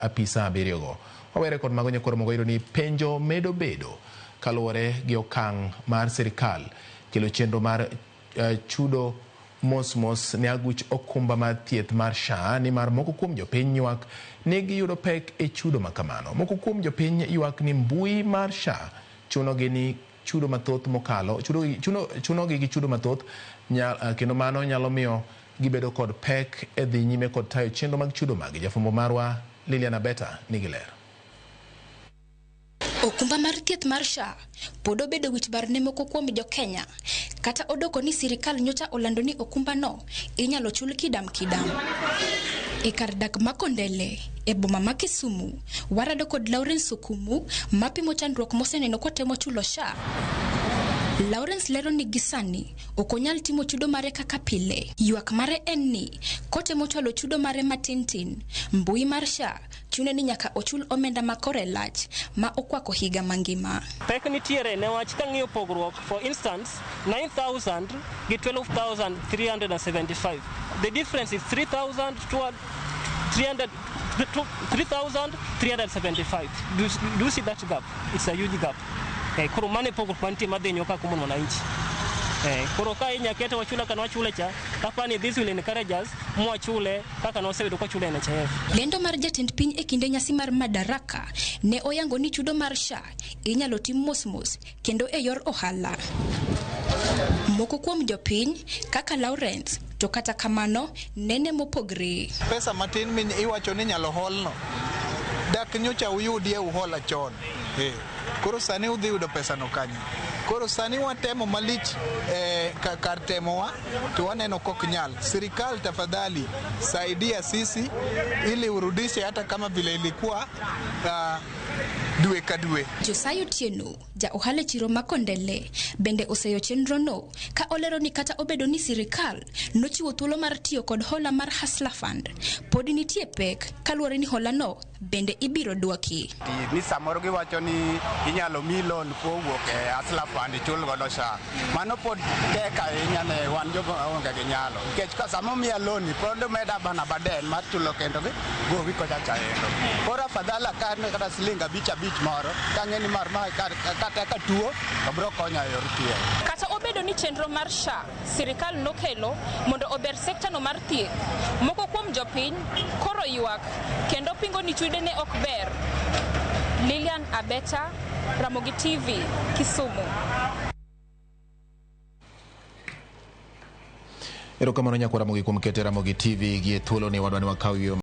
apisa abiriyogo. Wawere kod mago nyakoro mogo ni penjo medo bedo kaluwore gi okang' mar sirikal kelo chenro mar chudo mos ne aguch okumba mar thieth mar SHA ni mar moko kuom jopiny ywak ne giyudo pek e chudo makamano. Moko kuom jopiny ywak ni mbui mar SHA chunogi ni chudo mathoth mokalo chunogi gi chudo mathoth kendo mano nyalo miyo gibedo kod pek e dhi nyime kod tayo chenro mag chudo magi. Jafumbo marwa Liliana Beta nigi ler. Okumba mar thieth mar SHA pod obedo wich bar ne moko kuom jo Kenya kata odoko ni sirikal nyocha olando ni okumba no inyalo chul kidam. E kar dak Makondele e boma ma Kisumu, warado kod Lawrence Sukumu mapimo chandruok moseneno kotemo chulo SHA. Lawrence lero ni gisani okonyal timo chudo mare kaka pile. Ywak mare en ni kotemo chalo chudo mare matintin, mbui mar SHA chune ni nyaka ochul omenda makore lach ma okwako higa mangima. Pek nitiere ne wach kang'iyo pogruok, for instance 9,000 gi 12,375. The difference is 3,375. Do you see that gap? It's a huge gap. Koro mane pogruok mantie madhinyo ka kumo wananchi. Koro ka inyakete wachula kana wachule cha kapani this will encourage us mwachule kaka nosebedo kwa chule NHIF. Lendo mar jatend piny e kinde nyasi mar Madaraka ne oyango ni chudo mar SHA inyalo tim mos kendo e yor ohala. Moko kuom jopiny kaka Lawrence to kata kamano nene mopogre. Pesa matin min iwacho ni nyalo holno dak nyocha uyudie uhola chon. Koro sani udhi yudo pesa no kanyo. Koro sani watemo malich kar temowa to waneno kok nyal. Sirikal tafadhali saidia sisi ili urudishe hata kama vile ilikuwa dwe ka dwe. Josayo Tieno ja ohale chiro Makondele bende oseyo chenro no ka olero ni kata obedo ni sirikal nochiwo thuolo mar tiyo kod hola mar Hustler Fund pod nitie pek kaluwore ni hola no bende ibiro dwaki. Ni samoro giwacho ni inyalo mi loan kowuok e Hustler Fund chul godo SHA. Mano pod tek ahinya ne wan jogo onge gi nyalo. Nikech ka samo miya loan pod meda bana baden mar chulo kendo gowi ko chacha endo. Koro afadhala ka ne kata silinga bicha moro kang'eni mar kata ka tuo obro konya yor thieth. Kata obedo ni chenro mar SHA sirikal nokelo mondo ober sekta no mar thieth, moko kuom jopiny koro ywak kendo pingo ni chude ne ok ber. Lilian Abeta, Ramogi TV, Kisumu. Erokamano nyakwa Ramogi kuom kete Ramogi TV gi thuolo ni wadwani wakaw